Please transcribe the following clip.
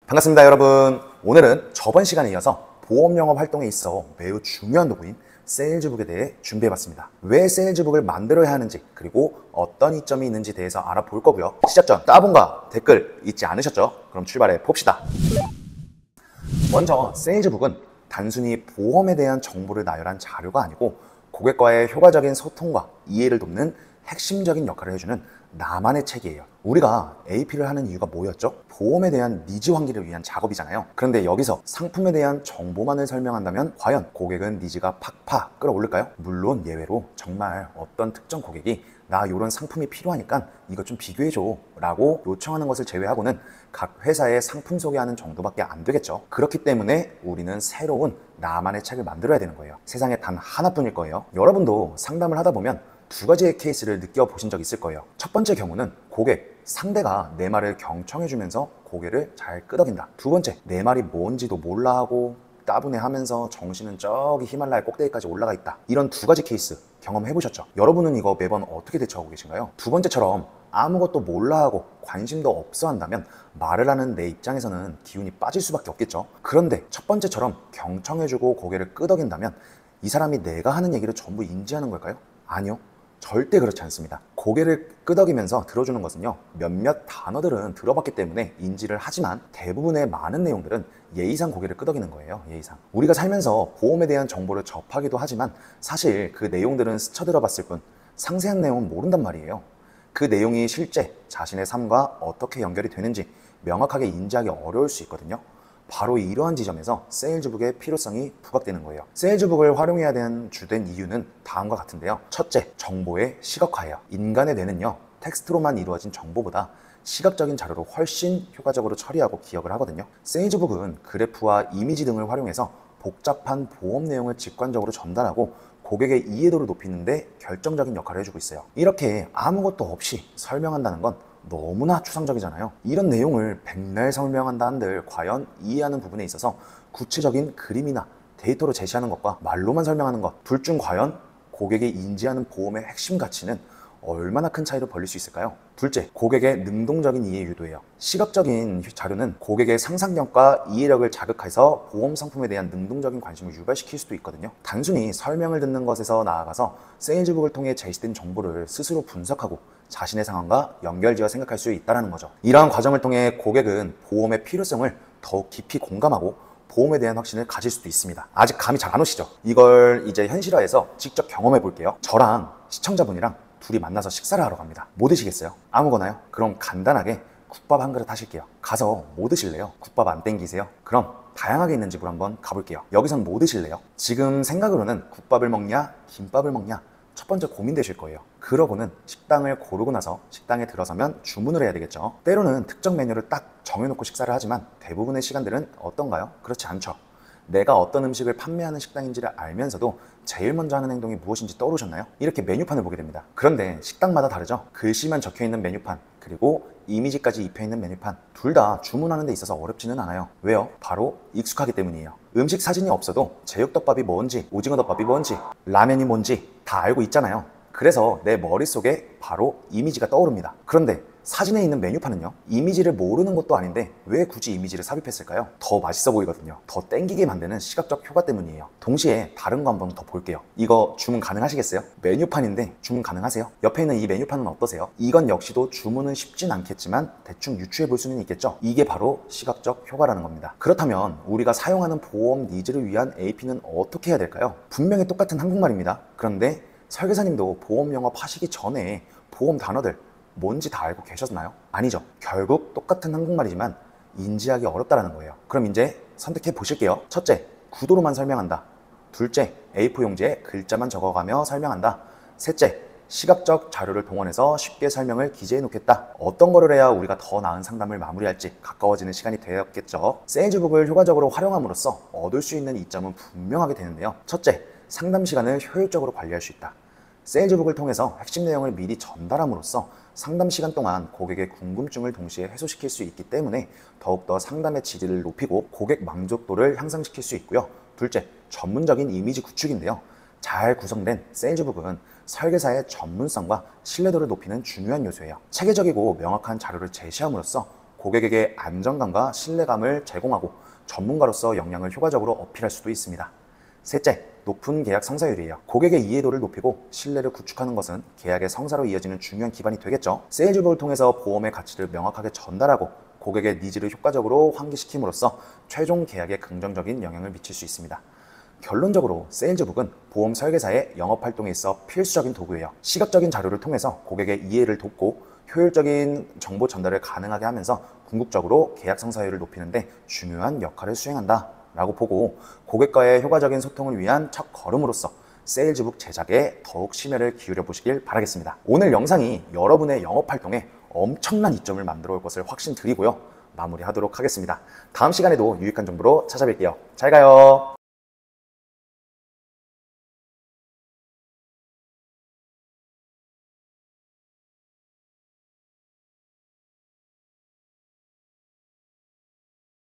반갑습니다, 여러분. 오늘은 저번 시간에 이어서 보험 영업 활동에 있어 매우 중요한 도구인 세일즈북에 대해 준비해봤습니다. 왜 세일즈북을 만들어야 하는지, 그리고 어떤 이점이 있는지 대해서 알아볼 거고요. 시작 전 따봉과 댓글 잊지 않으셨죠? 그럼 출발해 봅시다. 먼저 세일즈북은 단순히 보험에 대한 정보를 나열한 자료가 아니고 고객과의 효과적인 소통과 이해를 돕는 핵심적인 역할을 해주는 나만의 책이에요. 우리가 AP를 하는 이유가 뭐였죠? 보험에 대한 니즈 환기를 위한 작업이잖아요. 그런데 여기서 상품에 대한 정보만을 설명한다면 과연 고객은 니즈가 팍팍 끌어올릴까요? 물론 예외로 정말 어떤 특정 고객이 나 이런 상품이 필요하니까 이것 좀 비교해줘 라고 요청하는 것을 제외하고는 각 회사의 상품 소개하는 정도밖에 안 되겠죠. 그렇기 때문에 우리는 새로운 나만의 책을 만들어야 되는 거예요. 세상에 단 하나뿐일 거예요. 여러분도 상담을 하다 보면 두 가지의 케이스를 느껴보신 적 있을 거예요. 첫 번째 경우는 고객, 상대가 내 말을 경청해주면서 고개를 잘 끄덕인다. 두 번째, 내 말이 뭔지도 몰라 하고 따분해하면서 정신은 저기 히말라야 꼭대기까지 올라가 있다. 이런 두 가지 케이스 경험해보셨죠? 여러분은 이거 매번 어떻게 대처하고 계신가요? 두 번째처럼 아무것도 몰라 하고 관심도 없어 한다면 말을 하는 내 입장에서는 기운이 빠질 수밖에 없겠죠. 그런데 첫 번째처럼 경청해주고 고개를 끄덕인다면 이 사람이 내가 하는 얘기를 전부 인지하는 걸까요? 아니요. 절대 그렇지 않습니다. 고개를 끄덕이면서 들어주는 것은요, 몇몇 단어들은 들어봤기 때문에 인지를 하지만 대부분의 많은 내용들은 예의상 고개를 끄덕이는 거예요. 예의상. 우리가 살면서 보험에 대한 정보를 접하기도 하지만 사실 그 내용들은 스쳐들어 봤을 뿐 상세한 내용은 모른단 말이에요. 그 내용이 실제 자신의 삶과 어떻게 연결이 되는지 명확하게 인지하기 어려울 수 있거든요. 바로 이러한 지점에서 세일즈북의 필요성이 부각되는 거예요. 세일즈북을 활용해야 되는 주된 이유는 다음과 같은데요. 첫째, 정보의 시각화예요. 인간의 뇌는요, 텍스트로만 이루어진 정보보다 시각적인 자료로 훨씬 효과적으로 처리하고 기억을 하거든요. 세일즈북은 그래프와 이미지 등을 활용해서 복잡한 보험 내용을 직관적으로 전달하고 고객의 이해도를 높이는 데 결정적인 역할을 해주고 있어요. 이렇게 아무것도 없이 설명한다는 건 너무나 추상적이잖아요. 이런 내용을 백날 설명한다 한들 과연 이해하는 부분에 있어서 구체적인 그림이나 데이터로 제시하는 것과 말로만 설명하는 것, 둘 중 과연 고객이 인지하는 보험의 핵심 가치는 얼마나 큰 차이를 벌릴 수 있을까요? 둘째, 고객의 능동적인 이해 유도예요. 시각적인 자료는 고객의 상상력과 이해력을 자극해서 보험 상품에 대한 능동적인 관심을 유발시킬 수도 있거든요. 단순히 설명을 듣는 것에서 나아가서 세일즈북을 통해 제시된 정보를 스스로 분석하고 자신의 상황과 연결지어 생각할 수 있다는 거죠. 이러한 과정을 통해 고객은 보험의 필요성을 더욱 깊이 공감하고 보험에 대한 확신을 가질 수도 있습니다. 아직 감이 잘 안 오시죠? 이걸 이제 현실화해서 직접 경험해 볼게요. 저랑 시청자분이랑 둘이 만나서 식사를 하러 갑니다. 뭐 드시겠어요? 아무거나요? 그럼 간단하게 국밥 한 그릇 하실게요. 가서 뭐 드실래요? 국밥 안 땡기세요? 그럼 다양하게 있는 집으로 한번 가볼게요. 여기선 뭐 드실래요? 지금 생각으로는 국밥을 먹냐, 김밥을 먹냐, 첫 번째 고민되실 거예요. 그러고는 식당을 고르고 나서 식당에 들어서면 주문을 해야 되겠죠. 때로는 특정 메뉴를 딱 정해놓고 식사를 하지만 대부분의 시간들은 어떤가요? 그렇지 않죠. 내가 어떤 음식을 판매하는 식당인지를 알면서도 제일 먼저 하는 행동이 무엇인지 떠오르셨나요? 이렇게 메뉴판을 보게 됩니다. 그런데 식당마다 다르죠? 글씨만 적혀있는 메뉴판, 그리고 이미지까지 입혀있는 메뉴판, 둘 다 주문하는 데 있어서 어렵지는 않아요. 왜요? 바로 익숙하기 때문이에요. 음식 사진이 없어도 제육덮밥이 뭔지, 오징어덮밥이 뭔지, 라면이 뭔지 다 알고 있잖아요. 그래서 내 머릿속에 바로 이미지가 떠오릅니다. 그런데 사진에 있는 메뉴판은요, 이미지를 모르는 것도 아닌데 왜 굳이 이미지를 삽입했을까요? 더 맛있어 보이거든요. 더 땡기게 만드는 시각적 효과 때문이에요. 동시에 다른 거 한번 더 볼게요. 이거 주문 가능하시겠어요? 메뉴판인데 주문 가능하세요? 옆에 있는 이 메뉴판은 어떠세요? 이건 역시도 주문은 쉽진 않겠지만 대충 유추해 볼 수는 있겠죠? 이게 바로 시각적 효과라는 겁니다. 그렇다면 우리가 사용하는 보험 니즈를 위한 AP는 어떻게 해야 될까요? 분명히 똑같은 한국말입니다. 그런데 설계사님도 보험 영업 하시기 전에 보험 단어들 뭔지 다 알고 계셨나요? 아니죠. 결국 똑같은 한국말이지만 인지하기 어렵다는 거예요. 그럼 이제 선택해 보실게요. 첫째, 구도로만 설명한다. 둘째, A4 용지에 글자만 적어가며 설명한다. 셋째, 시각적 자료를 동원해서 쉽게 설명을 기재해 놓겠다. 어떤 거를 해야 우리가 더 나은 상담을 마무리할지 가까워지는 시간이 되었겠죠. 세일즈북을 효과적으로 활용함으로써 얻을 수 있는 이점은 분명하게 되는데요. 첫째, 상담 시간을 효율적으로 관리할 수 있다. 세일즈북을 통해서 핵심 내용을 미리 전달함으로써 상담 시간 동안 고객의 궁금증을 동시에 해소시킬 수 있기 때문에 더욱더 상담의 질을 높이고 고객 만족도를 향상시킬 수 있고요. 둘째, 전문적인 이미지 구축인데요. 잘 구성된 세일즈북은 설계사의 전문성과 신뢰도를 높이는 중요한 요소예요. 체계적이고 명확한 자료를 제시함으로써 고객에게 안정감과 신뢰감을 제공하고 전문가로서 역량을 효과적으로 어필할 수도 있습니다. 셋째, 높은 계약 성사율이에요. 고객의 이해도를 높이고 신뢰를 구축하는 것은 계약의 성사로 이어지는 중요한 기반이 되겠죠. 세일즈북을 통해서 보험의 가치를 명확하게 전달하고 고객의 니즈를 효과적으로 환기시킴으로써 최종 계약에 긍정적인 영향을 미칠 수 있습니다. 결론적으로 세일즈북은 보험 설계사의 영업활동에 있어 필수적인 도구예요. 시각적인 자료를 통해서 고객의 이해를 돕고 효율적인 정보 전달을 가능하게 하면서 궁극적으로 계약 성사율을 높이는 데 중요한 역할을 수행한다 라고 보고, 고객과의 효과적인 소통을 위한 첫 걸음으로서 세일즈북 제작에 더욱 심혈을 기울여 보시길 바라겠습니다. 오늘 영상이 여러분의 영업활동에 엄청난 이점을 만들어 올 것을 확신드리고요. 마무리하도록 하겠습니다. 다음 시간에도 유익한 정보로 찾아뵐게요. 잘 가요.